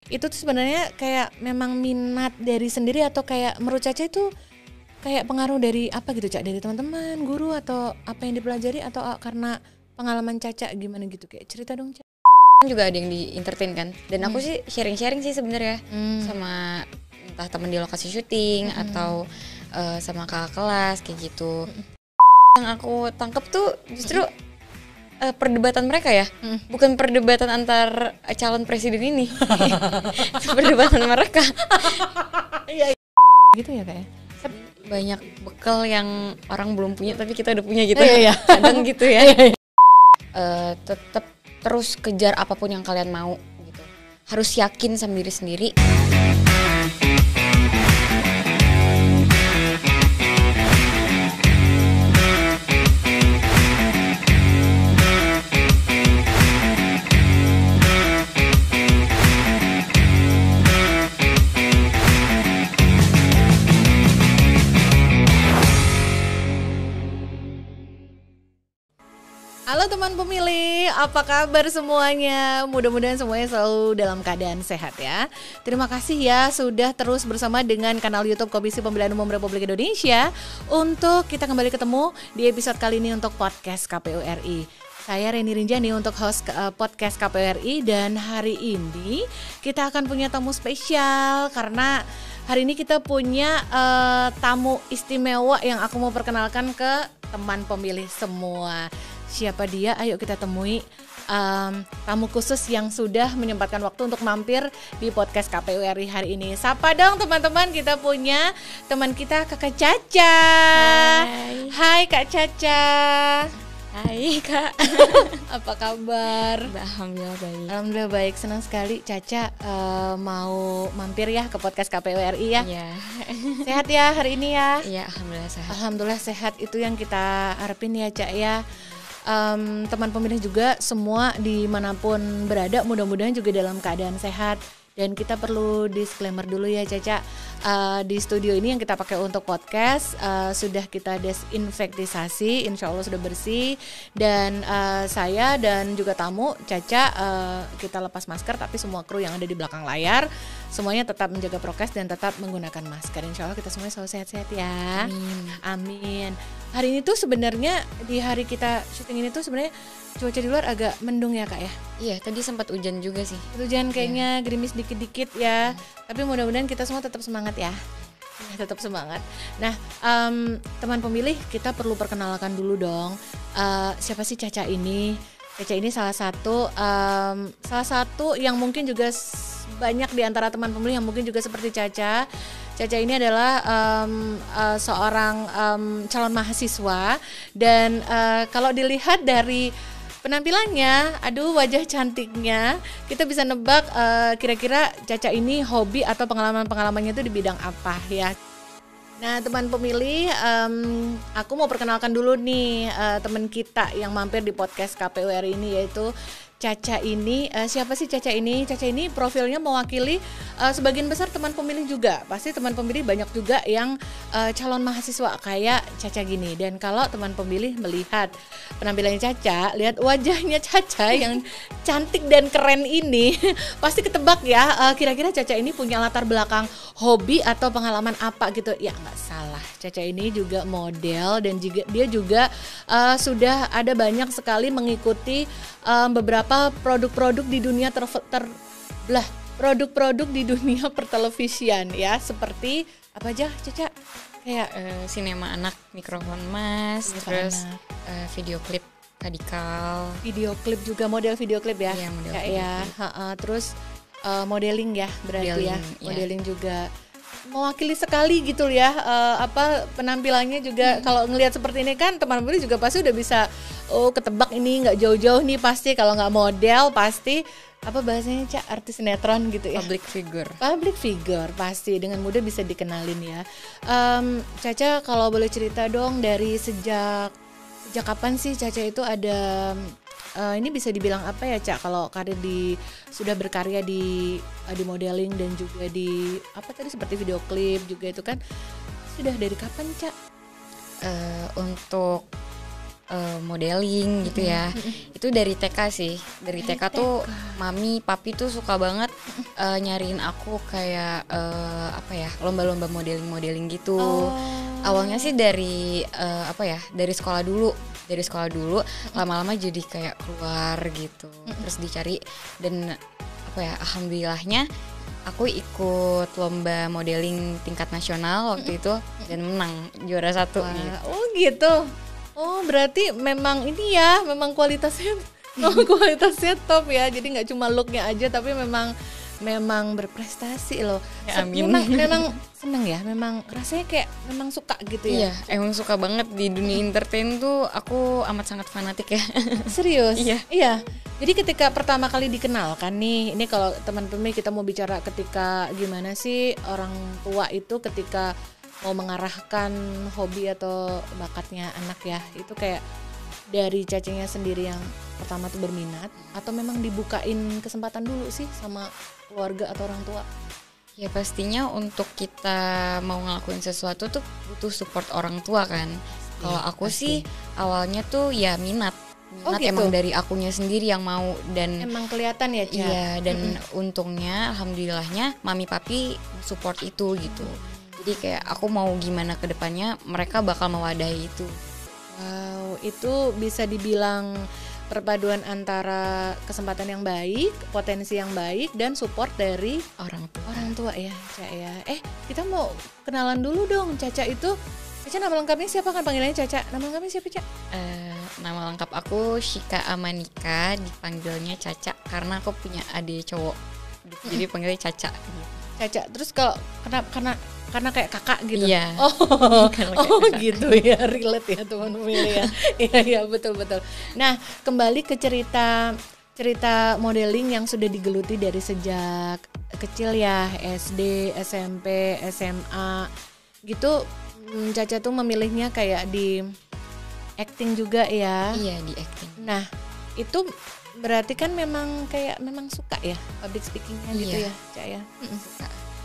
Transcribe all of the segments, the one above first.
itu tuh sebenarnya kayak memang minat dari sendiri atau kayak menurut Caca itu kayak pengaruh dari apa gitu Cak, dari teman-teman, guru atau apa yang dipelajari atau karena pengalaman Caca gimana gitu, kayak cerita dong Cak. Juga ada yang di entertain kan, dan aku sih sharing sih sebenarnya sama entah teman di lokasi syuting atau sama kakak kelas kayak gitu. Yang aku tangkap tuh justru perdebatan mereka ya, bukan perdebatan antar calon presiden ini. Perdebatan mereka. Gitu ya kayak. Banyak bekal yang orang belum punya tapi kita udah punya gitu. Kadang gitu ya. Tetap terus kejar apapun yang kalian mau gitu. Harus yakin sama diri sendiri. Halo teman pemilih, apa kabar semuanya? Mudah-mudahan semuanya selalu dalam keadaan sehat ya. Terima kasih ya sudah terus bersama dengan kanal YouTube Komisi Pemilihan Umum Republik Indonesia untuk kita kembali ketemu di episode kali ini untuk podcast KPU RI. Saya Reni Rinjani untuk host podcast KPU RI, dan hari ini kita akan punya tamu spesial karena hari ini kita punya tamu istimewa yang aku mau perkenalkan ke teman pemilih semua. Siapa dia? Ayo kita temui tamu khusus yang sudah menyempatkan waktu untuk mampir di podcast KPU RI hari ini. Sapa dong teman-teman, kita punya teman kita Kakak Caca. Hai Kak Caca. Hai Kak. Apa kabar? Alhamdulillah baik. Alhamdulillah baik, senang sekali Caca mau mampir ya ke podcast KPU RI ya. Iya. Sehat ya hari ini ya? Iya, alhamdulillah sehat. Alhamdulillah sehat, itu yang kita harapin ya Cak ya. Teman pemilih juga semua dimanapun berada mudah-mudahan juga dalam keadaan sehat. Dan kita perlu disclaimer dulu ya Caca, di studio ini yang kita pakai untuk podcast sudah kita desinfektisasi, insya Allah sudah bersih. Dan saya dan juga tamu Caca kita lepas masker, tapi semua kru yang ada di belakang layar semuanya tetap menjaga prokes dan tetap menggunakan masker. Insya Allah kita semuanya selalu sehat-sehat ya. Amin. Hari ini tuh sebenarnya di hari kita syuting ini tuh sebenarnya cuaca di luar agak mendung ya Kak ya. Iya, tadi sempat hujan juga sih. Hujan kayaknya gerimis dikit-dikit ya. Tapi mudah-mudahan kita semua tetap semangat ya. Tetap semangat. Nah, teman pemilih, kita perlu perkenalkan dulu dong. Siapa sih Caca ini? Caca ini salah satu yang mungkin juga banyak di antara teman pemilih yang mungkin juga seperti Caca. Caca ini adalah seorang calon mahasiswa, dan kalau dilihat dari penampilannya, aduh wajah cantiknya, kita bisa nebak kira-kira Caca ini hobi atau pengalaman-pengalamannya itu di bidang apa ya. Nah teman pemilih, aku mau perkenalkan dulu nih teman kita yang mampir di podcast KPU RI ini, yaitu Caca ini. Siapa sih Caca ini? Caca ini profilnya mewakili sebagian besar teman pemilih juga. Pasti teman pemilih banyak juga yang calon mahasiswa kayak Caca gini. Dan kalau teman pemilih melihat penampilannya Caca, lihat wajahnya Caca yang cantik dan keren ini, pasti ketebak ya kira-kira Caca ini punya latar belakang hobi atau pengalaman apa gitu. Ya nggak salah, Caca ini juga model, dan juga dia juga sudah ada banyak sekali mengikuti beberapa produk-produk di dunia produk-produk di dunia pertelevisian ya, seperti apa aja Caca? Kayak sinema anak, mikrofon mas, terus video klip radikal. Video klip juga, model video klip ya? Iya, model video klip. Terus modeling ya berarti modeling juga. Mewakili sekali gitu ya, penampilannya juga. Kalau ngelihat seperti ini kan teman-teman juga pasti udah bisa ketebak ini nggak jauh-jauh nih, pasti kalau nggak model pasti apa bahasanya Cak, artis sinetron gitu ya, public figure pasti dengan mudah bisa dikenalin ya. Caca kalau boleh cerita dong, dari sejak kapan sih Caca itu ada ini bisa dibilang apa ya Cak, kalau karir sudah berkarya di modeling dan juga di apa tadi seperti video klip juga, itu kan sudah dari kapan Cak? Untuk modeling gitu ya, itu dari TK sih. Dari TK tuh mami papi tuh suka banget nyariin aku kayak apa ya, lomba-lomba modeling gitu. Awalnya sih dari dari sekolah dulu lama-lama jadi kayak keluar gitu, terus dicari dan alhamdulillahnya aku ikut lomba modeling tingkat nasional waktu itu dan menang juara 1 gitu. Oh gitu. Oh berarti memang ini ya, memang kualitasnya kualitasnya top ya. Jadi nggak cuma looknya aja, tapi memang berprestasi loh. Ya, amin. Memang seneng ya, memang rasanya kayak memang suka gitu ya. Iya, emang suka banget di dunia entertain tuh, aku amat sangat fanatik ya. Serius? Iya. Jadi ketika pertama kali dikenalkan nih, ini kalau teman-teman kita mau bicara ketika gimana sih orang tua itu ketika mau mengarahkan hobi atau bakatnya anak ya, itu kayak dari Cacingnya sendiri yang pertama tuh berminat atau memang dibukain kesempatan dulu sih sama keluarga atau orang tua? Ya pastinya untuk kita mau ngelakuin sesuatu tuh butuh support orang tua kan. Kalau aku sih awalnya tuh ya minat gitu. Emang dari akunya sendiri yang mau dan emang kelihatan ya, Ca? Iya, dan untungnya alhamdulillahnya mami papi support itu gitu. Jadi kayak aku mau gimana ke depannya mereka bakal mewadahi itu. Wow, itu bisa dibilang perpaduan antara kesempatan yang baik, potensi yang baik, dan support dari orang tua ya, Ca ya. Kita mau kenalan dulu dong, Caca itu. Caca nama lengkapnya siapa kan panggilannya Caca? Nama lengkapnya siapa, Ca? Nama lengkap aku Shika Amanika, dipanggilnya Caca karena aku punya adik cowok. Jadi panggilnya Caca. Caca. Terus kalau karena kayak kakak gitu. Iya. Oh gitu ya, relate ya teman-teman ya. Iya betul. Nah, kembali ke cerita modeling yang sudah digeluti dari sejak kecil ya, SD, SMP, SMA gitu. Caca tuh memilihnya kayak di acting juga ya. Iya, di acting. Nah, itu berarti kan memang suka ya public speakingnya gitu ya, Cak ya.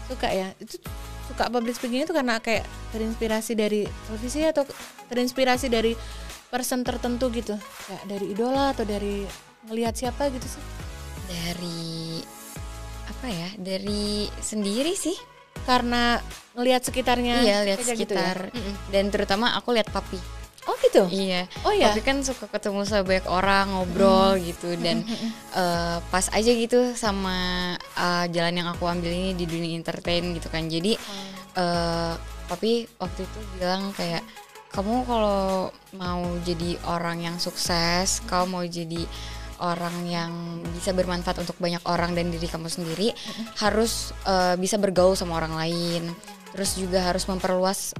Suka ya. Itu suka public speaking itu karena kayak terinspirasi dari televisi atau terinspirasi dari person tertentu gitu, kayak dari idola atau dari ngelihat siapa gitu sih? Dari sendiri sih. Karena ngelihat sekitarnya. Iya, lihat sekitar. Gitu ya? Dan terutama aku lihat papi. Oh gitu? Iya. Oh ya. Papi kan suka ketemu sama banyak orang, ngobrol gitu dan pas aja gitu sama jalan yang aku ambil ini di dunia entertain gitu kan. Jadi papi waktu itu bilang kayak, kamu kalau mau jadi orang yang sukses, kamu mau jadi orang yang bisa bermanfaat untuk banyak orang dan diri kamu sendiri, harus bisa bergaul sama orang lain. Terus juga harus memperluas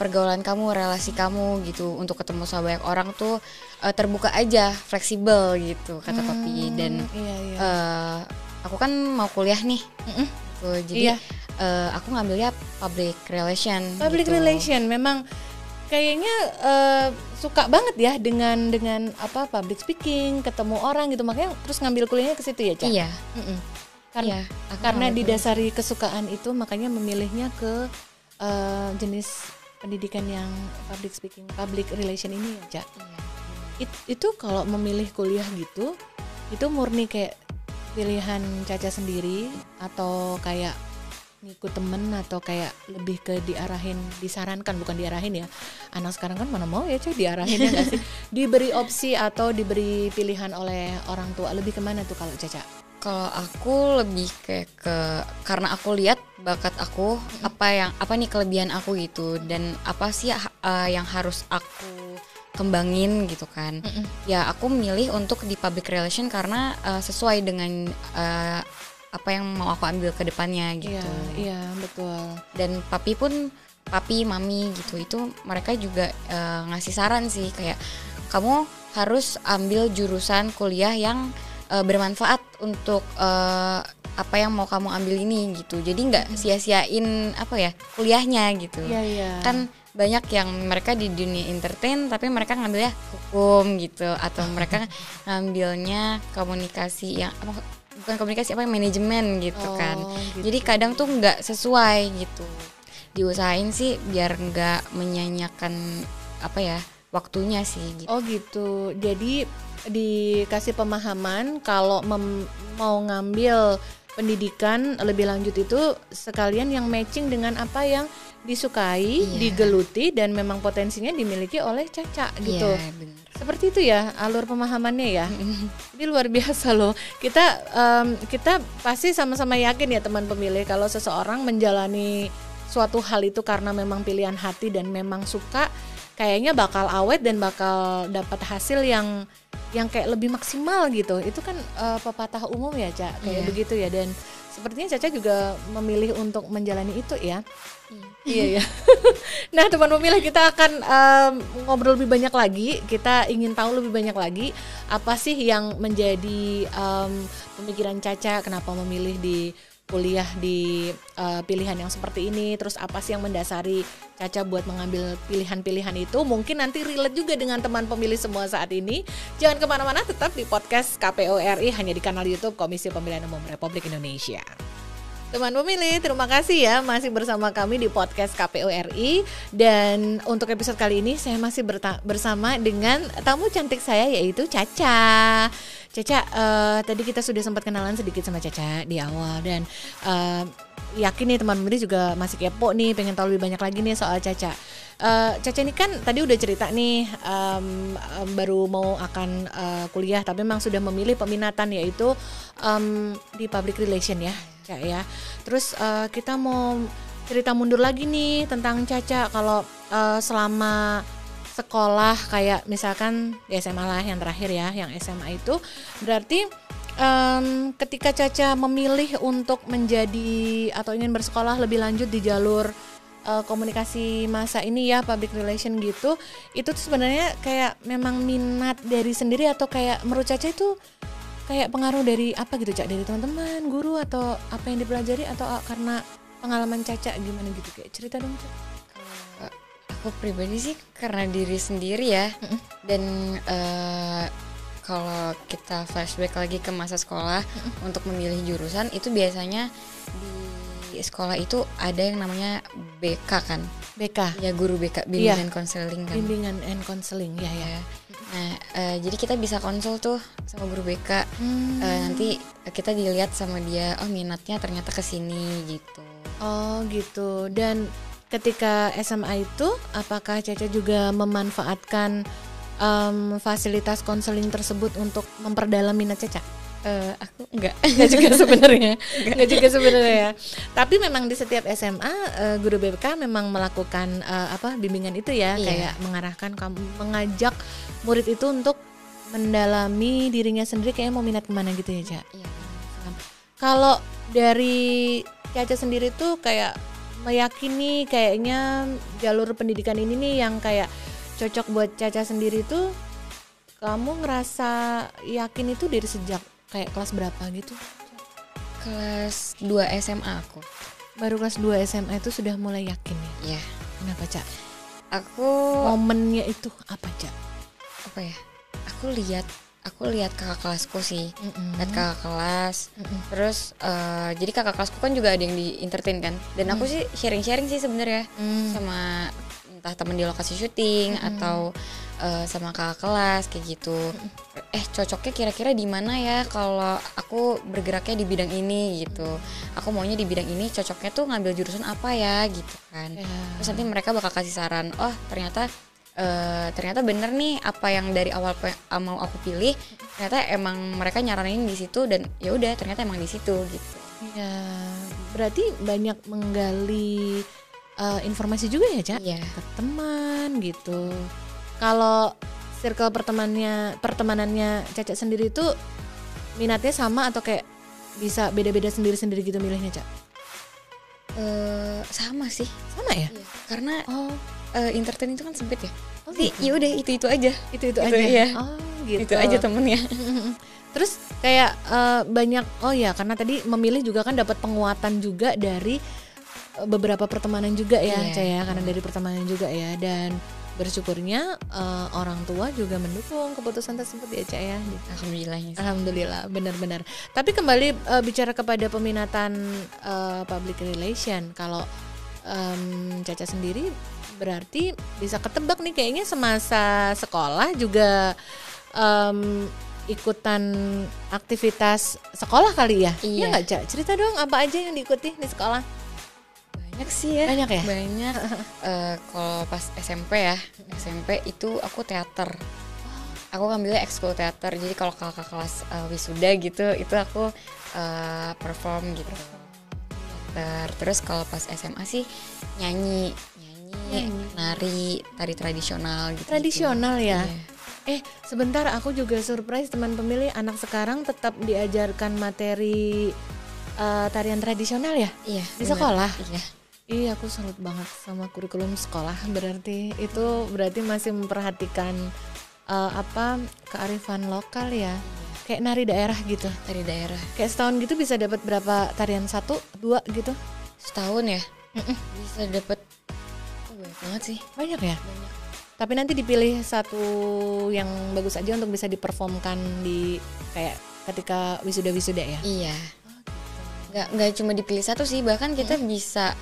pergaulan kamu, relasi kamu gitu, untuk ketemu sama banyak orang tuh terbuka aja, fleksibel gitu kata papi. Dan aku kan mau kuliah nih, gitu. Jadi aku ngambilnya public relation. Memang kayaknya suka banget ya dengan public speaking, ketemu orang gitu, makanya terus ngambil kuliahnya ke situ ya, Cak? Iya. Karena didasari kesukaan itu makanya memilihnya ke jenis pendidikan yang public speaking, public relation ini ya, Cak. Itu kalau memilih kuliah gitu, itu murni kayak pilihan Caca sendiri atau kayak ngikut temen atau kayak lebih ke disarankan, bukan diarahin ya. Anak sekarang kan mana mau ya, Cak, diarahin ya nggak sih? Diberi opsi atau diberi pilihan oleh orang tua, lebih kemana tuh kalau Caca? Kalau aku lebih kayak karena aku lihat bakat aku, apa nih kelebihan aku gitu, dan apa sih yang harus aku kembangin gitu kan. Ya aku milih untuk di public relation karena sesuai dengan apa yang mau aku ambil ke depannya gitu. Iya, betul. Dan papi, mami gitu, itu mereka juga ngasih saran sih kayak, kamu harus ambil jurusan kuliah yang bermanfaat untuk apa yang mau kamu ambil ini gitu. Jadi nggak sia-siain kuliahnya gitu. Kan banyak yang mereka di dunia entertain tapi mereka ngambilnya hukum gitu, atau mereka ngambilnya komunikasi yang bukan komunikasi manajemen gitu kan. Gitu. Jadi kadang tuh nggak sesuai gitu. Diusahain sih biar nggak menyanyiakan waktunya sih gitu. Oh gitu. Jadi dikasih pemahaman kalau mau ngambil pendidikan lebih lanjut itu sekalian yang matching dengan apa yang disukai, digeluti dan memang potensinya dimiliki oleh Caca gitu. Iya, benar. Seperti itu ya alur pemahamannya ya. Ini luar biasa loh. Kita pasti sama-sama yakin ya teman pemilih kalau seseorang menjalani suatu hal itu karena memang pilihan hati dan memang suka, kayaknya bakal awet dan bakal dapat hasil yang kayak lebih maksimal gitu. Itu kan pepatah umum ya, Ca, kayak begitu ya. Dan sepertinya Caca juga memilih untuk menjalani itu ya. Iya ya. Nah, teman pemilih, kita akan ngobrol lebih banyak lagi. Kita ingin tahu lebih banyak lagi apa sih yang menjadi pemikiran Caca, kenapa memilih di kuliah di pilihan yang seperti ini, terus apa sih yang mendasari Caca buat mengambil pilihan-pilihan itu. Mungkin nanti relate juga dengan teman pemilih semua saat ini. Jangan kemana-mana, tetap di podcast KPU RI hanya di kanal YouTube Komisi Pemilihan Umum Republik Indonesia. Teman pemilih, terima kasih ya masih bersama kami di podcast KPU RI. Dan untuk episode kali ini saya masih bersama dengan tamu cantik saya, yaitu Caca. Caca, tadi kita sudah sempat kenalan sedikit sama Caca di awal. Dan yakin nih teman pemilih juga masih kepo nih, pengen tahu lebih banyak lagi nih soal Caca. Caca ini kan tadi udah cerita nih baru mau akan kuliah, tapi memang sudah memilih peminatan yaitu di public relation ya, Caca ya. Terus kita mau cerita mundur lagi nih tentang Caca kalau selama sekolah, kayak misalkan di SMA lah yang terakhir ya, yang SMA itu berarti ketika Caca memilih untuk menjadi atau ingin bersekolah lebih lanjut di jalur komunikasi massa ini ya, public relation gitu, itu tuh sebenarnya kayak memang minat dari sendiri atau kayak menurut Caca itu kayak pengaruh dari apa gitu, Cak, dari teman-teman, guru, atau apa yang dipelajari, atau karena pengalaman Caca gimana gitu, kayak cerita dong, Cak. Aku pribadi sih karena diri sendiri ya. Dan kalau kita flashback lagi ke masa sekolah untuk memilih jurusan, itu biasanya di sekolah itu ada yang namanya BK kan. BK? Ya, guru BK, bimbingan konseling kan. Bimbingan and counseling, ya. Nah, jadi kita bisa konsul tuh sama guru BK. Nanti kita dilihat sama dia, oh minatnya ternyata ke sini gitu. Oh gitu. Dan ketika SMA itu, apakah Caca juga memanfaatkan fasilitas konseling tersebut untuk memperdalam minat Caca? Aku enggak juga sebenarnya. Enggak juga sebenarnya ya. Tapi memang di setiap SMA guru BK memang melakukan bimbingan itu ya, kayak mengarahkan kamu, mengajak murid itu untuk mendalami dirinya sendiri, kayak mau minat kemana gitu ya, Cak. Iya. Kalau dari Caca sendiri tuh kayak meyakini kayaknya jalur pendidikan ini nih yang kayak cocok buat Caca sendiri tuh, kamu ngerasa yakin itu dari sejak kayak kelas berapa gitu? Kelas 2 SMA aku. Baru kelas 2 SMA itu sudah mulai yakin ya? Iya. Kenapa, Cak? Aku momennya itu apa, Cak? Apa ya? Aku lihat kakak kelasku sih. Lihat kakak kelas. Terus jadi kakak kelasku kan juga ada yang di entertain kan. Dan aku sih sharing-sharing sih sebenarnya sama entah teman di lokasi syuting atau sama kakak kelas kayak gitu. Cocoknya kira-kira di mana ya kalau aku bergeraknya di bidang ini gitu. Aku maunya di bidang ini, cocoknya tuh ngambil jurusan apa ya gitu kan. Terus nanti mereka bakal kasih saran, oh ternyata bener nih apa yang dari awal mau aku pilih, ternyata emang mereka nyaranin di situ, dan ya udah ternyata emang di situ gitu. Ya, berarti banyak menggali informasi juga ya, Cak? Iya. Ke teman gitu. Kalau circle pertemanannya Caca sendiri itu minatnya sama atau kayak bisa beda-beda sendiri-sendiri gitu milihnya, Cak? Sama sih. Sama ya? Iya. Karena entertain itu kan sempit ya. Gitu. Ya udah itu aja. Itu aja. Iya. Oh, gitu. Itu aja temennya. Terus kayak banyak karena tadi memilih juga kan dapat penguatan juga dari beberapa pertemanan juga ya, Caya, karena dari pertemanan juga ya, dan bersyukurnya orang tua juga mendukung keputusan tersebut ya, Caya. Alhamdulillah, benar-benar. Tapi kembali bicara kepada peminatan public relation, kalau Caca sendiri berarti bisa ketebak nih kayaknya semasa sekolah juga ikutan aktivitas sekolah kali ya? Iya. Iya nggak, Cak? Cerita dong apa aja yang diikuti di sekolah? Banyak sih ya. Banyak ya? Banyak. Kalau pas SMP itu aku teater. Aku ngambilnya ekskul teater. Jadi kalau kakak kelas wisuda gitu, itu aku perform gitu. Teater. Terus kalau pas SMA sih nyanyi, nari, tari tradisional gitu. Tradisional ya? Iya. Sebentar, aku juga surprise teman pemilih, anak sekarang tetap diajarkan materi tarian tradisional ya? Iya. Di benar. sekolah? Iya. Iya, aku salut banget sama kurikulum sekolah. Berarti masih memperhatikan kearifan lokal ya. Kayak nari daerah gitu. Tari daerah. Kayak setahun gitu bisa dapat berapa tarian, 1, 2 gitu? Setahun ya? Bisa dapet banyak banget sih. Banyak ya? Banyak. Tapi nanti dipilih satu yang bagus aja untuk bisa diperformkan di kayak ketika wisuda ya? Iya. Nggak cuma dipilih satu sih, bahkan kita bisa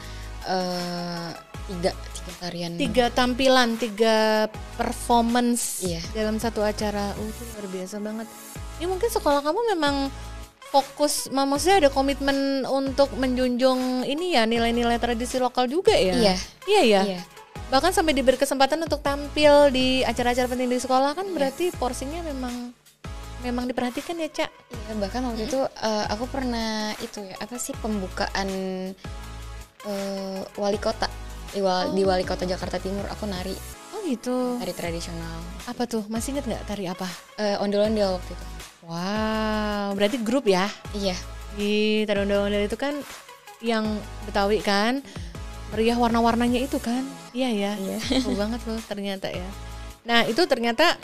3 tarian. 3 tampilan, 3 performance Iya. dalam satu acara. Itu luar biasa banget. Ini mungkin sekolah kamu memang fokus, maksudnya ada komitmen untuk menjunjung ini ya, nilai-nilai tradisi lokal juga ya? Iya. Iya ya? Iya. Bahkan sampai diberi kesempatan untuk tampil di acara-acara penting di sekolah kan, berarti porsinya memang diperhatikan ya, Cak? Iya, bahkan waktu itu aku pernah pembukaan wali kota di wali kota Jakarta Timur, aku nari. Oh gitu. Tari tradisional. Apa tuh? Masih inget nggak tari apa? Ondel-ondel waktu itu. Wow, berarti grup ya? Iya. Di tari ondel-ondel itu kan yang Betawi kan, meriah warna-warnanya itu kan? Iya ya. Iya. Seru banget loh ternyata ya. Nah itu ternyata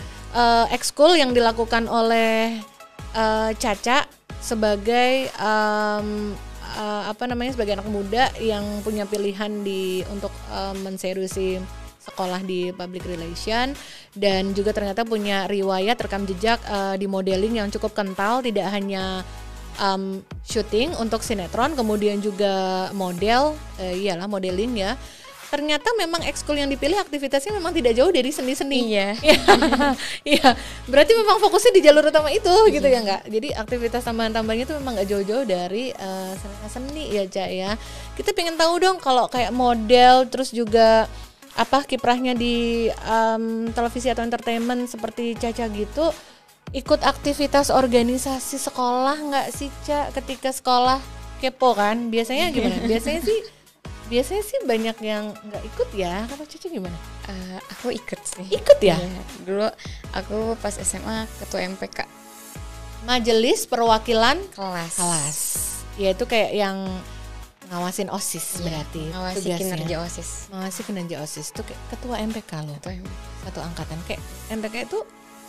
ekskul yang dilakukan oleh Caca sebagai sebagai anak muda yang punya pilihan untuk menseriusi sekolah di public relation, dan juga ternyata punya riwayat rekam jejak di modeling yang cukup kental, tidak hanya syuting untuk sinetron, kemudian juga modeling ya. Ternyata memang ekskul yang dipilih aktivitasnya memang tidak jauh dari seni-seni. Iya. Iya. Berarti memang fokusnya di jalur utama itu gitu ya enggak? Jadi aktivitas tambahan-tambahannya itu memang enggak jauh-jauh dari seni ya, Cak ya. Kita pengen tahu dong kalau kayak model, terus juga kiprahnya di televisi atau entertainment seperti Caca gitu, ikut aktivitas organisasi sekolah nggak sih, Cak? Ketika sekolah kepo kan? Biasanya gimana? Biasanya sih banyak yang nggak ikut ya. Kalau Caca gimana? Aku ikut sih. Ikut ya? Iya. Dulu aku pas SMA ketua MPK. Majelis Perwakilan Kelas. Ya itu kayak yang ngawasin OSIS berarti. Ngawasi kinerja OSIS. Ngawasi kinerja OSIS itu kayak ketua MPK loh. Ketua MPK. Satu angkatan. Kayak MPK itu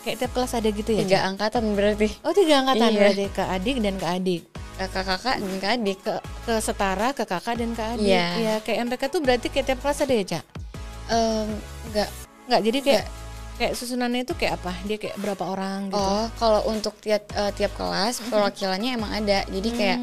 kayak tiap kelas ada gitu ya? 3 angkatan berarti. Oh 3 angkatan Iya. berarti, ke adik dan ke adik. Kakak dan ke adik. Ke setara, ke kakak dan ke adik. Iya. Ya kayak MPK tuh berarti kayak tiap kelas ada ya, Cak? Enggak, Jadi kayak susunannya itu kayak apa? Dia kayak berapa orang gitu? Oh, kalau untuk tiap kelas perwakilannya emang ada. Jadi kayak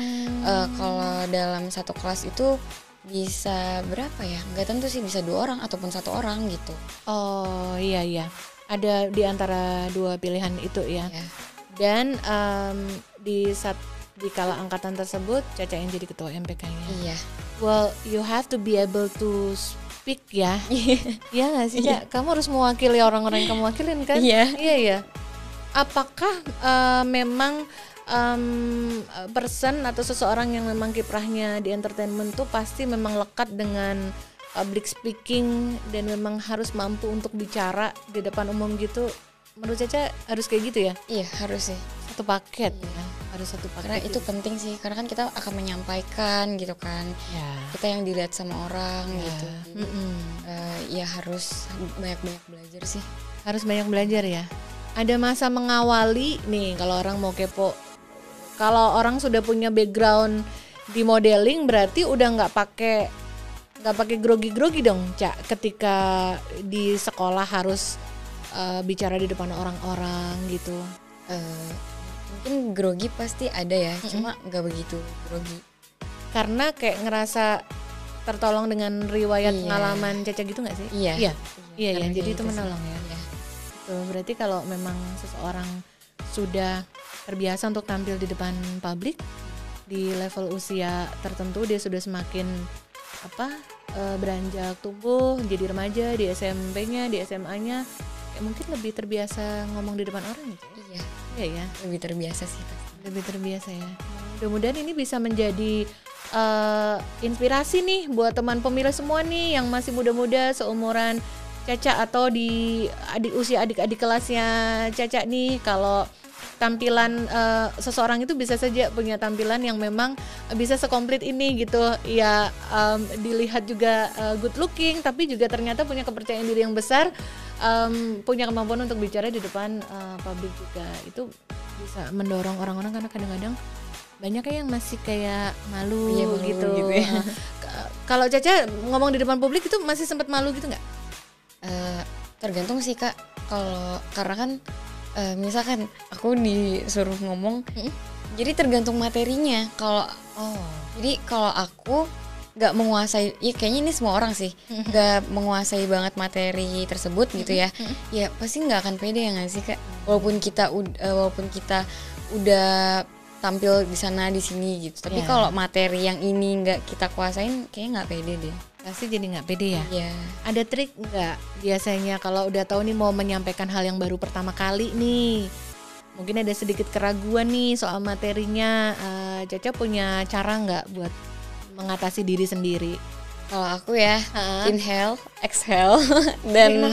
kalau dalam satu kelas itu bisa berapa ya? Nggak tentu sih, bisa 2 orang ataupun 1 orang gitu. Oh iya. Ada di antara 2 pilihan itu ya. Ya. Dan di kala angkatan tersebut Caca yang jadi ketua MPK-nya. Iya. Well, you have to be able to speak ya. Iya nggak sih, Cak? Kamu harus mewakili orang-orang yang kamu wakilin kan? Iya. Apakah memang person atau seseorang yang memang kiprahnya di entertainment tuh pasti memang lekat dengan public speaking dan memang harus mampu untuk bicara di depan umum gitu? Menurut Caca harus kayak gitu ya? Iya, harus sih. Satu paket ya, harus satu paket. Karena itu penting sih, karena kan kita akan menyampaikan gitu kan. Ya. Kita yang dilihat sama orang gitu. Ya harus banyak-banyak belajar sih. Harus banyak belajar ya. Ada masa mengawali nih kalau orang mau kepo. Kalau orang sudah punya background di modeling berarti udah nggak pakai grogi-grogi dong, Cak, ketika di sekolah harus bicara di depan orang-orang gitu. Mungkin grogi pasti ada ya, cuma nggak begitu grogi. Karena kayak ngerasa tertolong dengan riwayat pengalaman Caca gitu nggak sih? Iya. Jadi itu sih. menolong ya. Iya. gitu. Berarti kalau memang seseorang sudah terbiasa untuk tampil di depan publik di level usia tertentu, dia sudah semakin beranjak tumbuh jadi remaja di SMP-nya, di SMA-nya, ya mungkin lebih terbiasa ngomong di depan orang gitu. Iya. Iya ya. Lebih terbiasa sih pasti. Lebih terbiasa ya. Mudah-mudahan ini bisa menjadi inspirasi nih buat teman pemilih semua nih yang masih muda-muda seumuran Caca atau di usia adik-adik kelasnya Caca nih. Kalau tampilan seseorang itu bisa saja punya tampilan yang memang bisa sekomplit ini gitu ya, dilihat juga good looking tapi juga ternyata punya kepercayaan diri yang besar, punya kemampuan untuk bicara di depan publik juga. Itu bisa mendorong orang-orang karena kadang-kadang banyak yang masih kayak malu, malu gitu ya. Kalau Caca ngomong di depan publik itu masih sempat malu gitu nggak? Tergantung sih Kak. Karena kan misalkan aku disuruh ngomong, jadi tergantung materinya. Jadi kalau aku nggak menguasai, ya kayaknya ini semua orang sih, nggak menguasai banget materi tersebut gitu ya, ya pasti nggak akan pede ya nggak sih Kak. Walaupun kita udah tampil di sana di sini gitu, tapi kalau materi yang ini nggak kita kuasain, kayaknya nggak pede deh. Pasti jadi nggak pede ya. Iya. Ada trik nggak biasanya kalau udah tahu nih mau menyampaikan hal yang baru pertama kali nih, mungkin ada sedikit keraguan nih soal materinya, Caca punya cara nggak buat mengatasi diri sendiri? Kalau aku ya, inhale, exhale, dan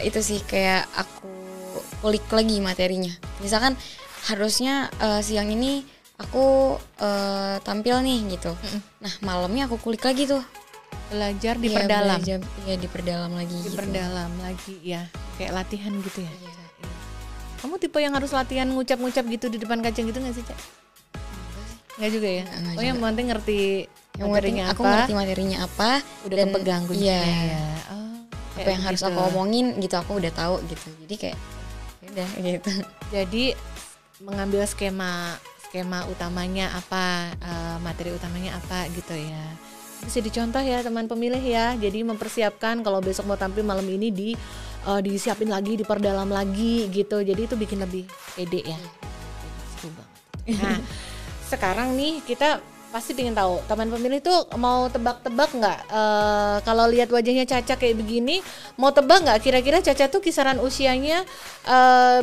itu sih kayak aku kulik lagi materinya. Misalkan harusnya siang ini aku tampil nih gitu. Nah malamnya aku kulik lagi tuh. Belajar diperdalam. Iya diperdalam lagi. Diperdalam gitu. lagi ya, kayak latihan gitu ya. Iya. Kamu tipe yang harus latihan ngucap-ngucap gitu di depan kaca gitu nggak sih Cak? Nggak juga ya? Yang penting ngerti materinya apa. Aku ngerti materinya apa. Udah dan kepegang kuncinya ya. Apa yang harus aku omongin gitu aku udah tahu gitu. Jadi kayak udah gitu. Jadi mengambil skema utamanya apa, materi utamanya apa gitu ya. Bisa dicontoh ya teman pemilih ya. Jadi mempersiapkan kalau besok mau tampil malam ini disiapin lagi, diperdalam lagi gitu. Jadi itu bikin lebih pede ya. Seru banget. Nah, sekarang nih kita pasti pengen tahu teman pemilih tuh mau tebak-tebak nggak, kalau lihat wajahnya Caca kayak begini, mau tebak nggak kira-kira Caca tuh kisaran usianya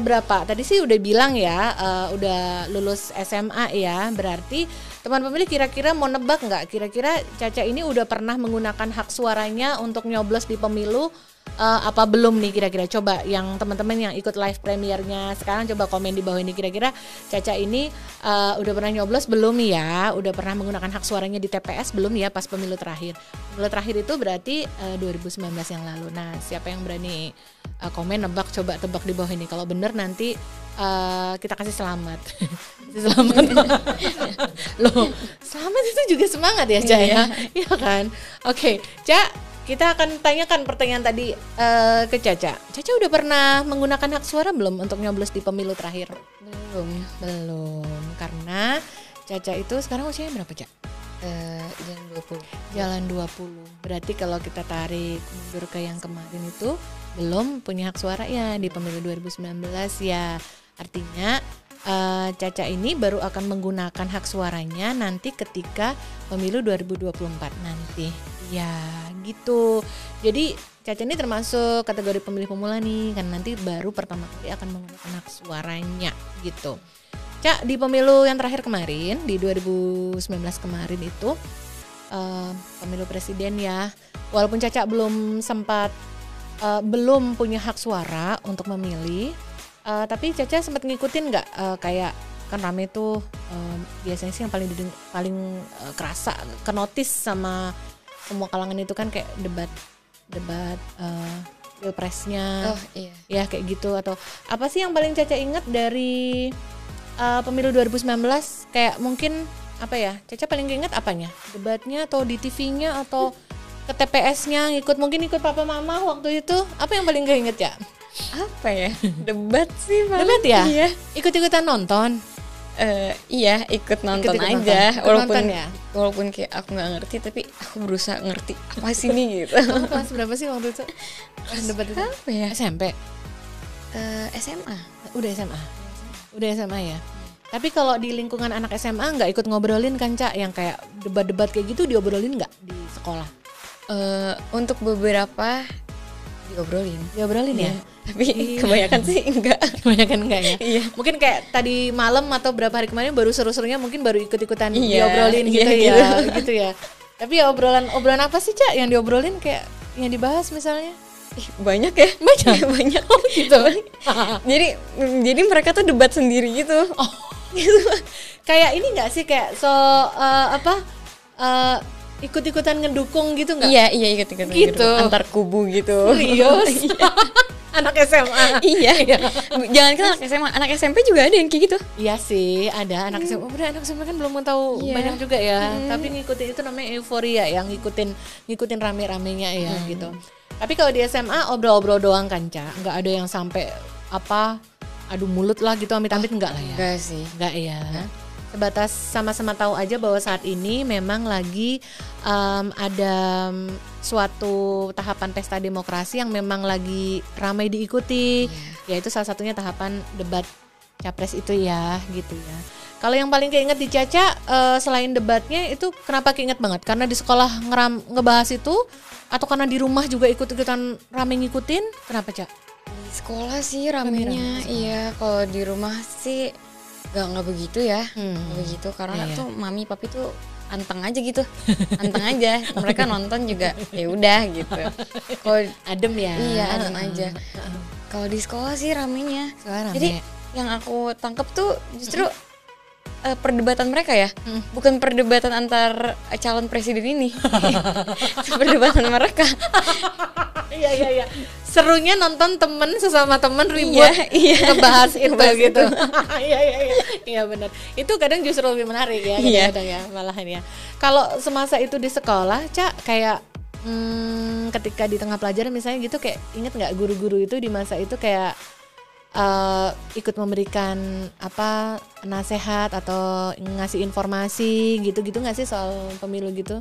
berapa? Tadi sih udah bilang ya, udah lulus SMA ya, berarti teman pemilih kira-kira mau nebak nggak kira-kira Caca ini udah pernah menggunakan hak suaranya untuk nyoblos di pemilu apa belum nih kira-kira? Coba yang teman-teman yang ikut live premiernya sekarang coba komen di bawah ini, kira-kira Caca ini udah pernah nyoblos belum ya? Udah pernah menggunakan hak suaranya di TPS belum ya pas pemilu terakhir? Pemilu terakhir itu berarti 2019 yang lalu. Nah, siapa yang berani komen nebak, coba tebak di bawah ini. Kalau bener nanti kita kasih selamat. Selamat. Loh, selamat itu juga semangat ya, Ca ya? Iya kan? Oke, Ca, kita akan tanyakan pertanyaan tadi ke Caca. Caca udah pernah menggunakan hak suara belum untuk nyoblos di pemilu terakhir? Belum. Karena Caca itu sekarang usianya berapa, Ca? Jalan 20. Berarti kalau kita tarik mundur ke yang kemarin itu belum punya hak suara ya di pemilu 2019 ya. Artinya Caca ini baru akan menggunakan hak suaranya nanti ketika pemilu 2024 nanti. Ya, gitu. Jadi Caca ini termasuk kategori pemilih pemula nih, kan nanti baru pertama kali akan menggunakan hak suaranya gitu. Cak, di pemilu yang terakhir kemarin di 2019 kemarin itu pemilu presiden ya. Walaupun Caca belum sempat belum punya hak suara untuk memilih, tapi Caca sempat ngikutin nggak kayak kan rame tuh biasanya sih yang paling kerasa kenotis sama semua kalangan itu kan kayak debat pilpresnya, ya kayak gitu. Atau apa sih yang paling Caca ingat dari pemilu 2019? Kayak mungkin apa ya, Caca paling ingat apanya? Debatnya atau di TV-nya atau ke TPS-nya mungkin ikut papa mama waktu itu? Apa yang paling keinget ya? Apa ya? Debat sih paling. Debat ya? Iya. Ikut-ikutan nonton? Iya, ikut nonton aja. Nonton. Walaupun kayak aku nggak ngerti, tapi aku berusaha ngerti apa sih nih gitu. Kamu kelas berapa sih waktu itu? Debat itu? Apa ya? SMP? SMA. Udah SMA. Udah SMA ya. Tapi kalau di lingkungan anak SMA nggak ikut ngobrolin kan Cak, yang kayak debat-debat kayak gitu diobrolin nggak di sekolah? Untuk beberapa diobrolin. Diobrolin ya? Tapi kebanyakan sih enggak. Kebanyakan enggak ya? Iya. Mungkin kayak tadi malam atau berapa hari kemarin baru seru-serunya mungkin baru ikut-ikutan Iya, diobrolin gitu iya, ya, gitu ya. Tapi ya obrolan apa sih Cak yang diobrolin, kayak yang dibahas misalnya? Banyak ya? Banyak. Banyak. Oh gitu. jadi mereka tuh debat sendiri gitu. Oh. Kayak ini nggak sih, kayak ikut-ikutan ngedukung gitu nggak? Iya ikut-ikutan Gitu. Antar kubu gitu. Serius? Anak SMA. Iya. Jangan kan anak SMA, anak SMP juga ada yang kayak gitu. Iya sih, ada anak SMA. Udah anak SMA kan belum tahu Iya. banyak juga ya. Tapi ngikutin itu namanya euforia, yang ngikutin rame-ramenya ya gitu. Tapi kalau di SMA obrol-obrol doang kan, Ca? Nggak ada yang sampai adu mulut lah gitu, amit-amit enggak lah ya. Enggak sih. Enggak ya. Sebatas sama-sama tahu aja bahwa saat ini memang lagi ada suatu tahapan pesta demokrasi yang memang lagi ramai diikuti, yaitu salah satunya tahapan debat capres itu ya, gitu ya. Kalau yang paling keinget di Caca selain debatnya itu, kenapa keinget banget? Karena di sekolah ngebahas itu, atau karena di rumah juga ikut-ikutan rame ngikutin? Kenapa, Ca? Di sekolah sih ramenya. Iya, kalau di rumah sih nggak begitu ya. Nggak begitu, karena tuh mami papi tuh anteng aja gitu. Anteng aja. Mereka nonton juga ya udah gitu. Kalau adem ya. Iya, adem aja. Kalau di sekolah sih ramenya. Jadi yang aku tangkep tuh justru perdebatan mereka ya, bukan perdebatan antar calon presiden ini. Perdebatan mereka. Iya. Serunya nonton sesama temen ribut ngebahas itu gitu. Iya benar. Itu kadang justru lebih menarik ya, kadang-kadang ya malahan ya. Kalau semasa itu di sekolah, Cak, kayak ketika di tengah pelajaran misalnya gitu, kayak inget nggak guru-guru itu di masa itu kayak ikut memberikan nasihat atau ngasih informasi gitu-gitu nggak sih soal pemilu gitu?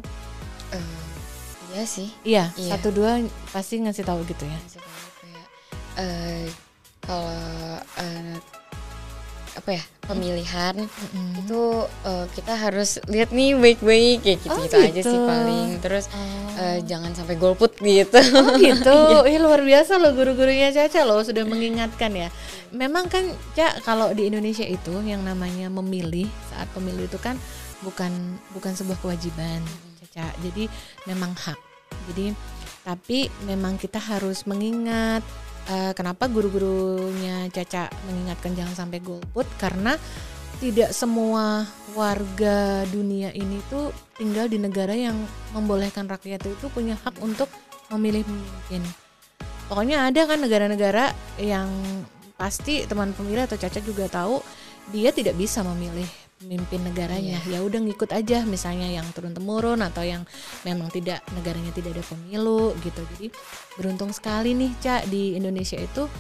Iya sih. Iya. 1-2 pasti ngasih tahu gitu ya. Ngasih tahu kayak kalau pemilihan itu kita harus lihat nih baik-baik kayak gitu aja sih paling. Terus jangan sampai golput gitu. Oh gitu. Luar biasa loh guru-gurunya Caca loh, sudah mengingatkan ya. Memang kan Ca, kalau di Indonesia itu yang namanya memilih saat pemilu itu kan bukan sebuah kewajiban, Caca. Jadi memang hak. Jadi tapi memang kita harus mengingat. Kenapa guru-gurunya Caca mengingatkan jangan sampai golput, karena tidak semua warga dunia ini tuh tinggal di negara yang membolehkan rakyat itu punya hak untuk memilih pemimpin. Pokoknya ada kan negara-negara yang pasti teman pemilih atau Caca juga tahu dia tidak bisa memilih pemimpin negaranya. Ya udah ngikut aja, misalnya yang turun-temurun atau yang memang negaranya tidak ada pemilu gitu. Jadi beruntung sekali nih Ca, di Indonesia itu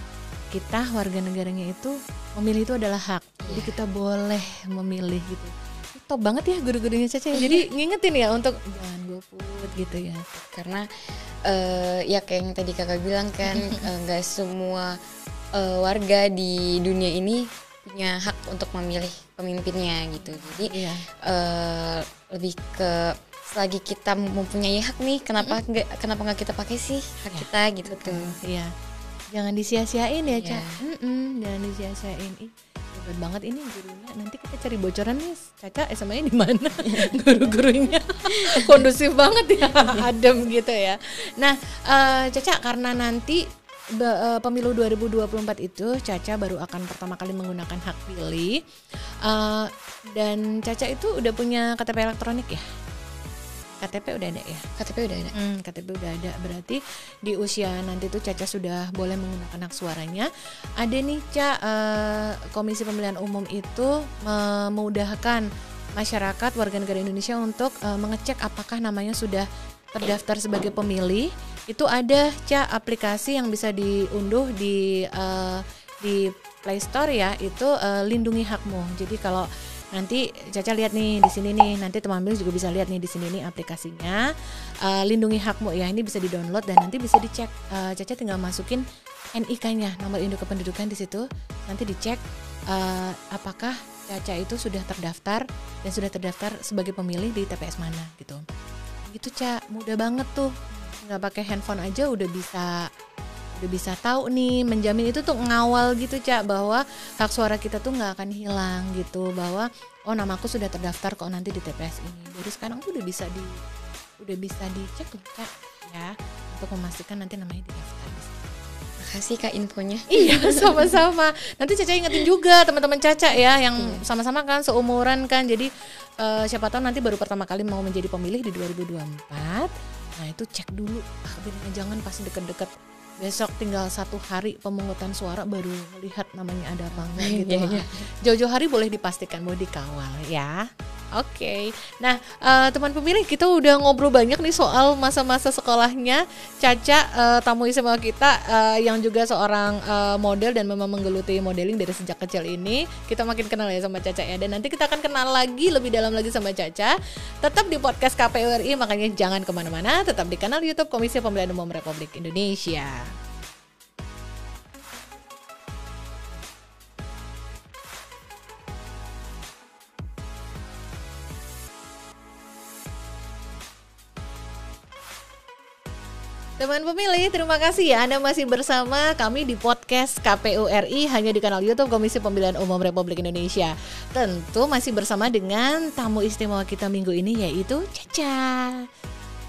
kita warga negaranya itu memilih itu adalah hak. Jadi kita boleh memilih gitu. Top banget ya guru-gurunya Caca. Jadi ngingetin ya untuk jangan golput gitu ya. Karena ya kayak yang tadi kakak bilang kan, nggak semua warga di dunia ini punya hak untuk memilih pemimpinnya gitu. Jadi lebih ke selagi kita mempunyai hak nih, kenapa nggak kita pakai sih hak kita gitu. Betul. Iya. Jangan disia-siain ya, Ca. Jangan disia-siain. Hebat banget ini gurunya. Nanti kita cari bocoran nih, Caca SMA-nya di mana? Guru-gurunya kondusif banget ya, adem gitu ya. Nah, Caca, karena nanti pemilu 2024 itu Caca baru akan pertama kali menggunakan hak pilih, dan Caca itu udah punya KTP elektronik ya? KTP udah ada ya? KTP udah ada. KTP udah ada, berarti di usia nanti tuh Caca sudah boleh menggunakan hak suaranya. Ada nih Ca, Komisi Pemilihan Umum itu memudahkan masyarakat warga negara Indonesia untuk mengecek apakah namanya sudah terdaftar sebagai pemilih. Itu ada Ca aplikasi yang bisa diunduh di Play Store ya, itu Lindungi Hakmu. Jadi kalau nanti Caca lihat nih di sini nih, nanti teman-teman juga bisa lihat nih di sini nih aplikasinya Lindungi Hakmu ya, ini bisa di-download dan nanti bisa dicek. Caca tinggal masukin NIK-nya, nomor induk kependudukan di situ. Nanti dicek apakah Caca itu sudah terdaftar dan sudah terdaftar sebagai pemilih di TPS mana gitu. Gitu Ca, mudah banget tuh. Nggak pakai handphone aja udah bisa tahu nih, menjamin itu tuh ngawal gitu Ca, bahwa hak suara kita tuh nggak akan hilang gitu, bahwa oh namaku sudah terdaftar kok nanti di TPS ini. Dari sekarang tuh udah bisa dicek tuh Ca ya, untuk memastikan nanti namanya didaftar. Makasih Kak infonya. Iya, sama-sama. Nanti Caca ingetin juga teman-teman Caca ya, yang sama-sama kan seumuran kan. Jadi siapa tahu nanti baru pertama kali mau menjadi pemilih di 2024. Nah itu cek dulu, jangan pas deket-deket besok tinggal 1 hari pemungutan suara baru melihat namanya ada apa enggak gitu. Jauh-jauh hari boleh dipastikan, boleh dikawal ya. Oke. Nah teman pemilih, kita udah ngobrol banyak nih soal masa-masa sekolahnya Caca, tamu istimewa kita yang juga seorang model dan memang menggeluti modeling dari sejak kecil ini. Kita makin kenal ya sama Caca ya, dan nanti kita akan kenal lagi lebih dalam lagi sama Caca. Tetap di podcast KPU RI, makanya jangan kemana-mana, tetap di kanal YouTube Komisi Pemilihan Umum Republik Indonesia. Teman pemilih, terima kasih ya Anda masih bersama kami di podcast KPU RI hanya di kanal YouTube Komisi Pemilihan Umum Republik Indonesia. Tentu masih bersama dengan tamu istimewa kita minggu ini, yaitu Caca.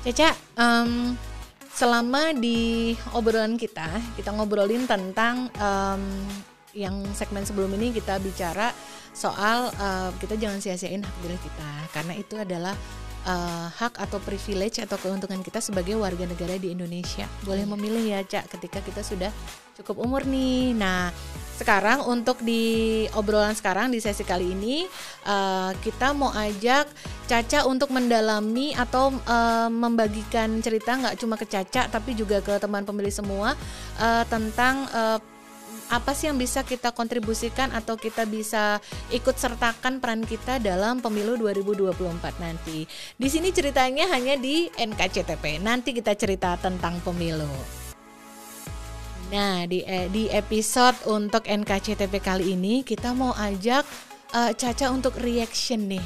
Caca, selama di obrolan kita ngobrolin tentang yang segmen sebelum ini kita bicara soal kita jangan sia-siain hak pilih kita, karena itu adalah hak atau privilege atau keuntungan kita sebagai warga negara di Indonesia. Boleh memilih ya Cak ketika kita sudah cukup umur nih. Nah sekarang untuk di obrolan sekarang di sesi kali ini kita mau ajak Caca untuk mendalami atau membagikan cerita nggak cuma ke Caca tapi juga ke teman pemilih semua tentang apa sih yang bisa kita kontribusikan atau kita bisa ikut sertakan peran kita dalam pemilu 2024 nanti. Di sini ceritanya hanya di NKCTP. Nanti kita cerita tentang pemilu. Nah, di episode untuk NKCTP kali ini kita mau ajak Caca untuk reaction nih.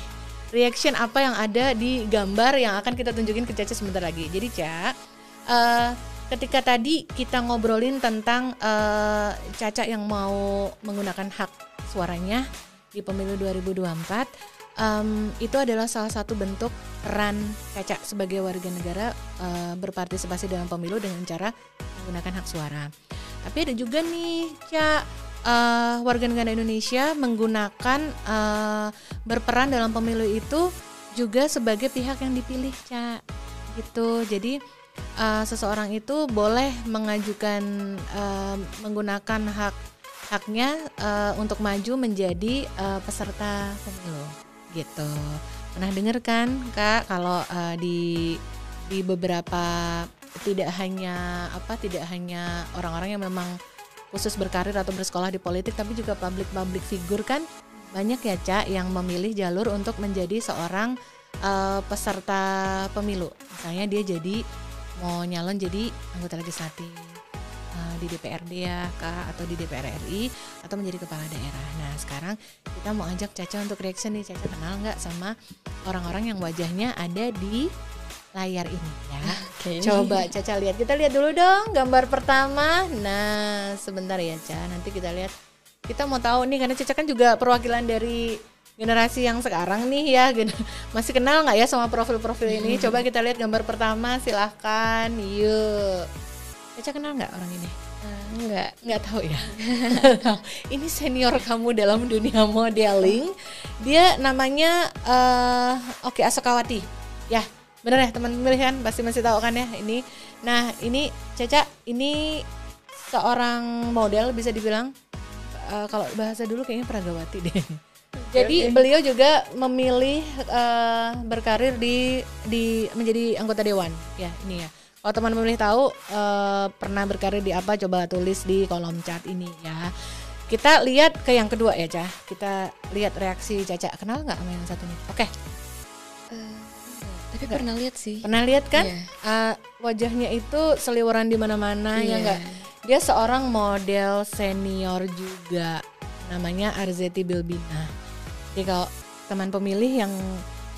Reaction apa yang ada di gambar yang akan kita tunjukin ke Caca sebentar lagi. Jadi Caca, ketika tadi kita ngobrolin tentang Caca yang mau menggunakan hak suaranya di pemilu 2024, itu adalah salah satu bentuk peran Caca sebagai warga negara berpartisipasi dalam pemilu dengan cara menggunakan hak suara. Tapi ada juga nih Ca, warga negara Indonesia menggunakan berperan dalam pemilu itu juga sebagai pihak yang dipilih Ca, gitu. Jadi seseorang itu boleh mengajukan menggunakan haknya untuk maju menjadi peserta pemilu gitu. Pernah dengar kan Kak kalau di beberapa tidak hanya orang-orang yang memang khusus berkarir atau bersekolah di politik, tapi juga public figure kan banyak ya Cak yang memilih jalur untuk menjadi seorang peserta pemilu. Misalnya dia mau nyalon jadi anggota legislatif di DPRD ya Kak, atau di DPR RI, atau menjadi kepala daerah. Nah sekarang kita mau ajak Caca untuk reaction nih. Caca kenal nggak sama orang-orang yang wajahnya ada di layar ini ya? Okay. Coba Caca lihat, kita lihat dulu dong gambar pertama. Nah sebentar ya Caca, nanti kita lihat. Kita mau tahu nih, karena Caca kan juga perwakilan dari generasi yang sekarang nih ya, masih kenal nggak ya sama profil-profil ini? Coba kita lihat gambar pertama, silahkan, yuk. Caca kenal nggak orang ini? Nggak tahu ya. Ini senior kamu dalam dunia modeling. Dia namanya Oki Asokawati. Ya, bener ya teman pemilihan, pasti masih tahu kan ya ini. Nah ini Caca, ini seorang model bisa dibilang, kalau bahasa dulu kayaknya Pragawati deh. Jadi beliau juga memilih berkarir di menjadi anggota dewan ya ini ya. Kalau teman memilih tahu pernah berkarir di apa, coba tulis di kolom chat ini ya. Kita lihat ke yang kedua ya Ca. Kita lihat reaksi Caca. Kenal nggak sama yang satu ini? Oke. Tapi pernah lihat sih. Pernah lihat kan? Yeah. Wajahnya itu seliweran di mana-mana ya nggak. Dia seorang model senior juga, namanya Arzetti Bilbina. Jadi kalau teman pemilih yang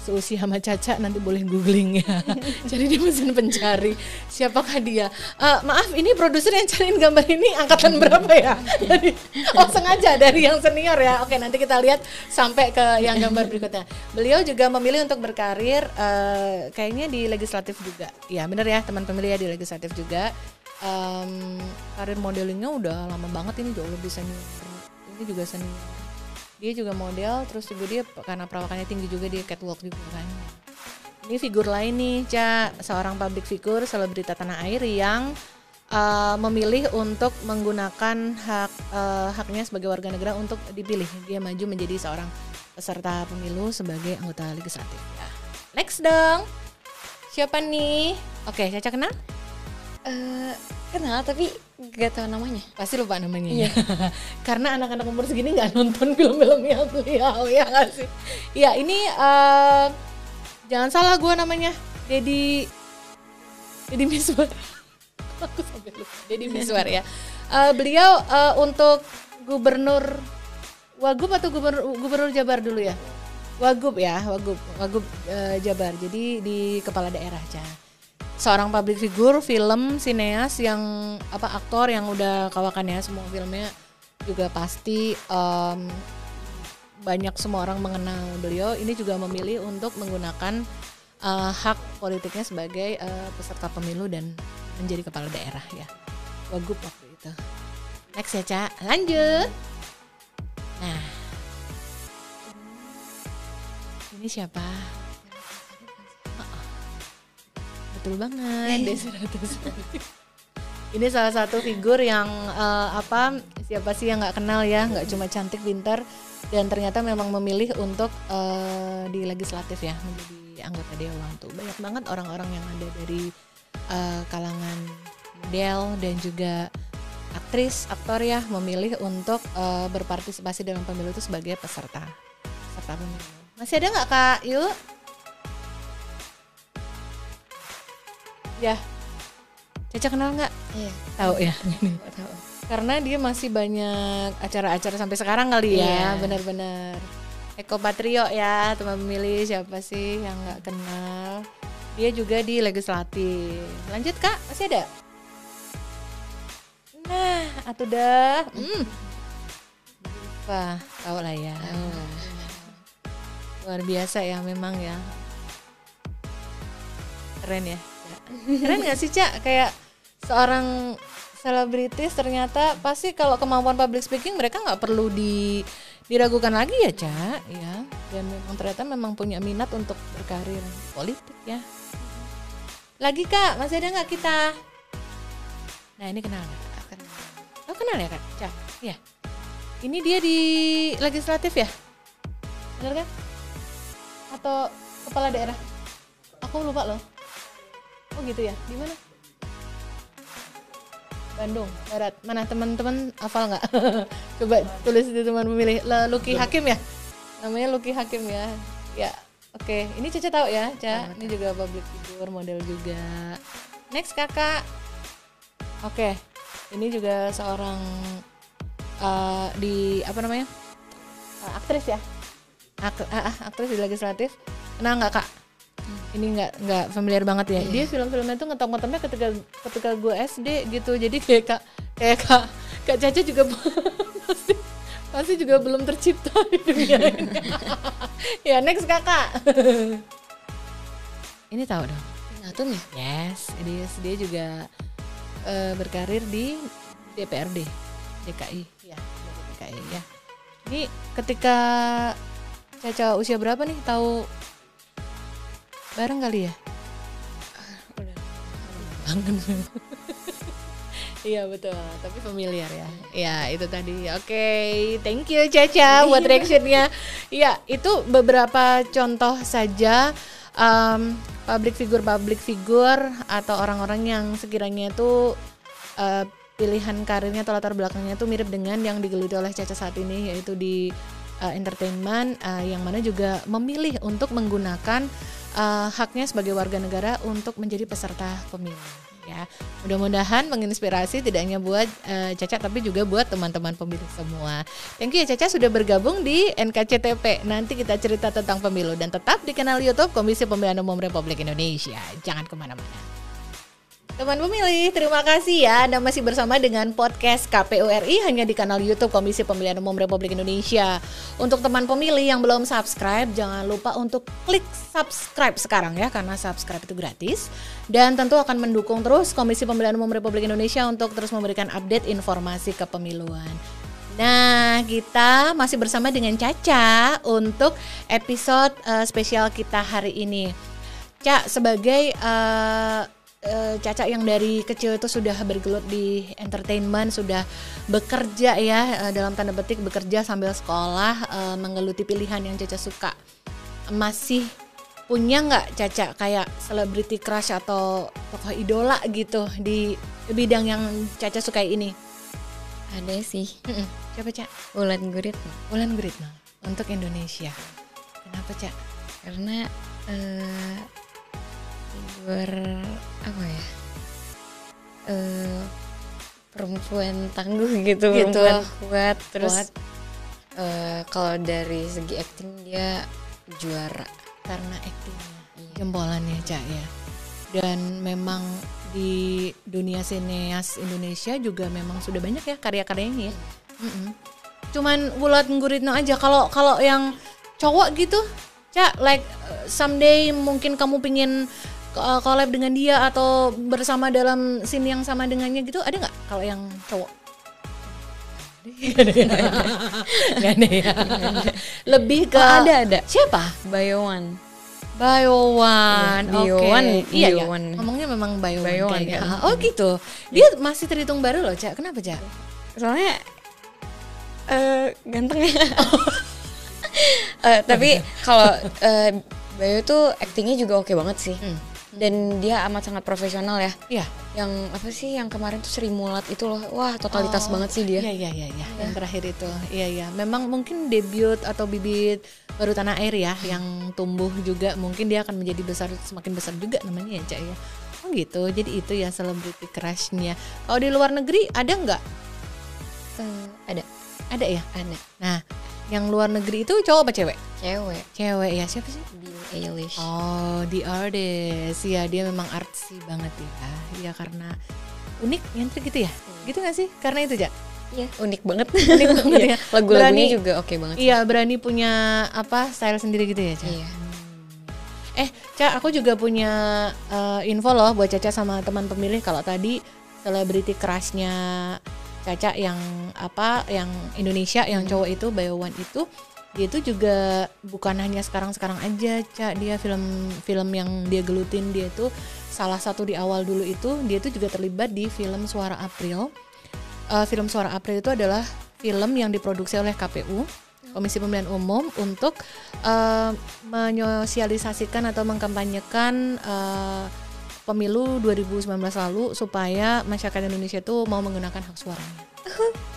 seusia sama Caca nanti boleh googling ya. Jadi di mesin pencari siapakah dia. Maaf, ini produser yang cariin gambar ini angkatan berapa ya? Sengaja dari yang senior ya. Oke, nanti kita lihat sampai ke yang gambar berikutnya. Beliau juga memilih untuk berkarir kayaknya di legislatif juga. Ya benar ya, teman pemilih ya, di legislatif juga. Karir modelingnya udah lama banget, ini jauh lebih senior. Ini juga senior. Dia juga model, terus juga dia karena perawakannya tinggi juga dia catwalk juga kan. Ini figur lain nih, seorang public figure, selebrita tanah air yang memilih untuk menggunakan haknya sebagai warga negara untuk dipilih. Dia maju menjadi seorang peserta pemilu sebagai anggota legislatif. Ya. Next dong, siapa nih? Oke, Caca kenal? Kenal tapi gak tahu namanya. Pasti lupa namanya. Iya. Karena anak-anak umur segini nggak nonton film-filmnya beliau, ya nggak sih? Iya, ini jangan salah gue namanya Deddy Miswar. Aku sampai lupa. Deddy Miswar ya. Beliau untuk gubernur Wagub atau gubernur Jabar dulu ya? Wagub Jabar. Jadi di kepala daerah aja. Seorang public figure, film, sineas yang aktor yang udah kawakan ya, semua filmnya juga pasti banyak semua orang mengenal beliau. Ini juga memilih untuk menggunakan hak politiknya sebagai peserta pemilu dan menjadi kepala daerah ya. Wagub waktu itu. Next ya, Ca. Lanjut. Nah, ini siapa? Betul banget, Desi Ratnasari. Ini salah satu figur yang siapa sih yang nggak kenal ya, nggak cuma cantik, pintar, dan ternyata memang memilih untuk di legislatif ya, menjadi anggota dewan. Tuh banyak banget orang-orang yang ada dari kalangan model dan juga aktris, aktor ya, memilih untuk berpartisipasi dalam pemilu itu sebagai peserta pemilu. Masih ada nggak Kak? Yuk. Ya, Caca kenal nggak? Iya. Tahu ya. Tahu. Karena dia masih banyak acara-acara sampai sekarang kali ya, benar-benar. Eko Patrio ya, teman pemilih, siapa sih yang nggak kenal? Dia juga di legislatif. Lanjut Kak, masih ada? Nah, atuh dah. Tahu lah ya. Luar biasa ya memang ya. Keren ya. Keren gak sih Cak? Kayak seorang selebritis ternyata pasti kalau kemampuan public speaking mereka gak perlu diragukan lagi ya Cak ya. Dan memang ternyata memang punya minat untuk berkarir politik ya. Lagi Kak, masih ada gak kita? Nah ini kenal gak? Oh kenal ya Kak? Cak? Iya. Ini dia di legislatif ya? Bener kan? Atau kepala daerah? Aku lupa loh. Oh gitu ya, di mana? Bandung Barat. Mana teman-teman hafal nggak? Coba tulis di teman pemilih. Luki Hakim ya, namanya Luki Hakim ya. Ya, oke. Ini Caca tahu ya, Caca. Ini juga public figure, model juga. Next Kakak. Oke, ini juga seorang aktris ya. Aktris di legislatif. Kenal nggak Kak? Ini nggak familiar banget ya. Dia film-filmnya tuh ngetop-ngetopnya ketika gue SD gitu. Jadi kayak Kak Caca juga pasti juga belum tercipta di dunia ini. Ya next Kakak. Ini tahu dong. Atum ya? Yes, dia juga berkarir di DPRD DKI ya, DKI ya. Ini ketika Caca usia berapa nih? Tahu bareng kali ya? Udah. Iya betul, tapi familiar ya. Ya itu tadi. Oke, thank you Caca buat reactionnya. Iya, itu beberapa contoh saja public figure atau orang-orang yang sekiranya itu pilihan karirnya atau latar belakangnya itu mirip dengan yang digeluti oleh Caca saat ini, yaitu di entertainment, yang mana juga memilih untuk menggunakan haknya sebagai warga negara untuk menjadi peserta pemilu. Ya, mudah-mudahan menginspirasi tidak hanya buat Caca tapi juga buat teman-teman pemilih semua. Thank you ya Caca sudah bergabung di NKCTP. Nanti kita cerita tentang pemilu dan tetap di kanal YouTube Komisi Pemilihan Umum Republik Indonesia. Jangan kemana-mana. Teman pemilih, terima kasih ya Anda masih bersama dengan podcast KPU RI hanya di kanal YouTube Komisi Pemilihan Umum Republik Indonesia. Untuk teman pemilih yang belum subscribe, jangan lupa untuk klik subscribe sekarang ya, karena subscribe itu gratis. Dan tentu akan mendukung terus Komisi Pemilihan Umum Republik Indonesia untuk terus memberikan update informasi kepemiluan. Nah, kita masih bersama dengan Caca untuk episode spesial kita hari ini. Ca, sebagai Caca yang dari kecil itu sudah bergelut di entertainment, sudah bekerja ya, dalam tanda petik bekerja sambil sekolah, menggeluti pilihan yang Caca suka. Masih punya nggak Caca kayak celebrity crush atau tokoh idola gitu di bidang yang Caca sukai ini? Ada sih. Siapa Ca? Wulan Guritno. Wulan Guritno untuk Indonesia. Kenapa Ca? Karena apa ya, perempuan tangguh gitu. Perempuan kuat. Terus kalau dari segi acting dia juara karena actingnya. Jempolan ya Cak ya. Dan memang di dunia sineas Indonesia juga memang sudah banyak ya karya-karyanya ya. Cuman Wulan Guritno aja. Kalau yang cowok gitu Cak, like someday mungkin kamu pingin collab dengan dia atau bersama dalam scene yang sama dengannya gitu, ada nggak kalau yang cowok? Nggak ada ya. Lebih ke ada. Siapa? Bayowan. Oke. Iya ya. Bayowan. Ngomongnya memang Bayowan ya. Oh gitu. Dia masih terhitung baru loh, Cak. Kenapa, Cak? Soalnya ganteng ya. Tapi kalau Bayo tuh aktingnya juga oke banget sih. Dan dia amat sangat profesional ya. Iya. Yang apa sih yang kemarin tuh Sri Mulat itu loh. Wah, totalitas banget sih dia. Iya. Yang terakhir itu. Iya. Memang mungkin debut atau bibit baru tanah air ya yang tumbuh juga. Mungkin dia akan menjadi besar, semakin besar juga namanya ya, Cak ya. Oh gitu. Jadi itu ya celebrity crush-nya. Kalau di luar negeri ada nggak? Ada ya? Ada. Nah, yang luar negeri itu cowok apa cewek? Cewek ya, siapa sih? Billie Eilish. Oh, The Artist. Ya, dia memang artsy banget ya. Ya karena unik, nyentrik gitu ya. Gitu gak sih? Karena itu, Jak? Iya, unik banget. Unik banget ya. Lagu-lagunya juga oke banget. Iya, berani punya style sendiri gitu ya, Cak? Iya. Cak, aku juga punya info loh buat Caca sama teman pemilih. Kalau tadi celebrity crush-nya Caca yang Indonesia yang cowok itu Bayowan itu, dia itu juga bukan hanya sekarang aja Cak, dia film yang dia gelutin, dia itu salah satu di awal dulu itu dia itu juga terlibat di film Suara April. Film Suara April itu adalah film yang diproduksi oleh KPU Komisi Pemilihan Umum untuk menyosialisasikan atau mengkampanyekan pemilu 2019 lalu supaya masyarakat Indonesia itu mau menggunakan hak suaranya.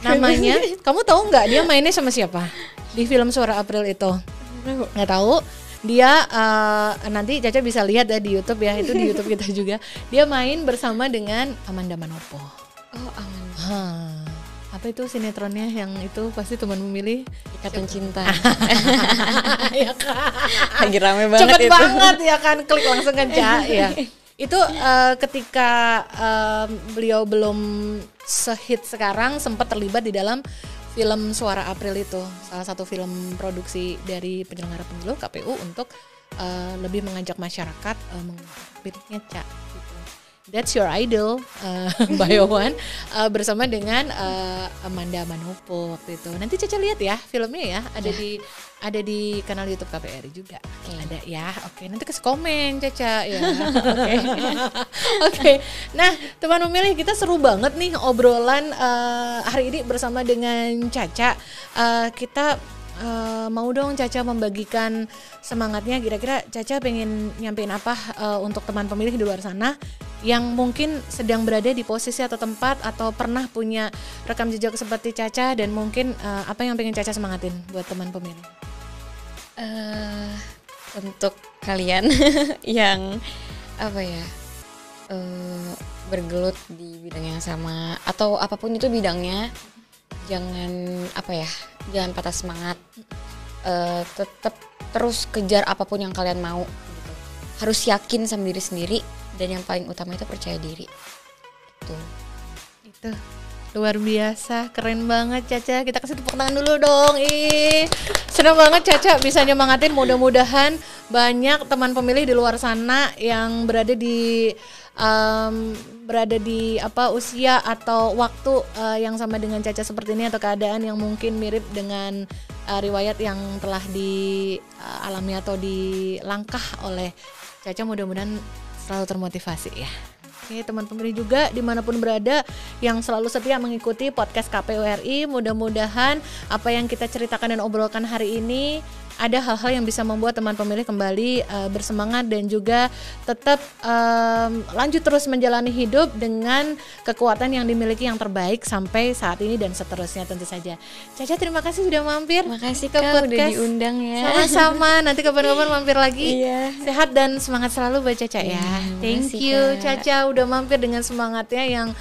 Namanya, kamu tahu nggak dia mainnya sama siapa di film Suara April itu? Nggak tahu. Dia nanti Caca bisa lihat ya di YouTube ya, itu di YouTube kita juga. Dia main bersama dengan Amanda Manopo. Oh, Amanda. Apa itu sinetronnya yang itu pasti teman memilih Ikatan Cinta. Ya kan. Lagi rame banget. Cepet itu. banget ya kan, klik langsung kan Ca ya. Itu ketika beliau belum sehit sekarang sempat terlibat di dalam film Suara April itu, salah satu film produksi dari penyelenggara pemilu KPU untuk lebih mengajak masyarakat menggunakan pilihnya Ca. That's Your Idol, Bayowan bersama dengan Amanda Manopo waktu itu. Nanti Caca lihat ya filmnya ya, ada di kanal YouTube KPRI juga. Ada ya. Oke, nanti kasih komen Caca ya. Oke. Nah, teman pemilih, kita seru banget nih obrolan hari ini bersama dengan Caca. Kita mau dong Caca membagikan semangatnya, kira-kira Caca pengen nyampein apa untuk teman pemilih di luar sana yang mungkin sedang berada di posisi atau tempat atau pernah punya rekam jejak seperti Caca, dan mungkin apa yang pengen Caca semangatin buat teman pemilih? untuk kalian yang apa ya, bergelut di bidang yang sama atau apapun itu bidangnya, jangan patah semangat, tetap terus kejar apapun yang kalian mau gitu. Harus yakin sama diri sendiri, dan yang paling utama itu percaya diri. Itu luar biasa, keren banget Caca. Kita kasih tepuk tangan dulu dong. Senang banget Caca bisa nyemangatin. Mudah-mudahan banyak teman pemilih di luar sana yang berada di usia atau waktu yang sama dengan Caca seperti ini, atau keadaan yang mungkin mirip dengan riwayat yang telah dialami atau dilangkah oleh Caca. Mudah-mudahan selalu termotivasi ya. Oke, teman pemilih juga dimanapun berada yang selalu setia mengikuti podcast KPU RI, mudah-mudahan apa yang kita ceritakan dan obrolkan hari ini ada hal-hal yang bisa membuat teman pemilih kembali bersemangat dan juga tetap lanjut terus menjalani hidup dengan kekuatan yang dimiliki yang terbaik sampai saat ini dan seterusnya tentu saja. Caca, terima kasih sudah mampir. Makasih ke podcast. Udah diundang ya. Sama-sama, nanti kapan-kapan mampir lagi. Iya. Sehat dan semangat selalu buat Caca ya. Thank you Caca udah mampir dengan semangatnya yang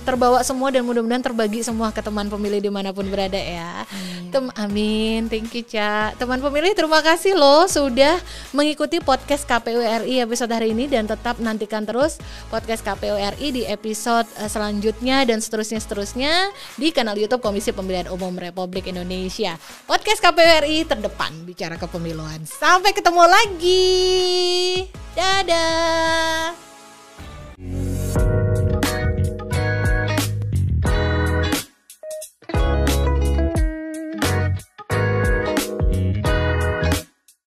terbawa semua dan mudah-mudahan terbagi semua ke teman pemilih dimanapun berada ya. Amin. Thank you Ca. Teman pemilih, terima kasih loh sudah mengikuti podcast KPU RI episode hari ini, dan tetap nantikan terus podcast KPU RI di episode selanjutnya dan seterusnya di kanal YouTube Komisi Pemilihan Umum Republik Indonesia. Podcast KPU RI terdepan bicara kepemiluan. Sampai ketemu lagi. Dadah.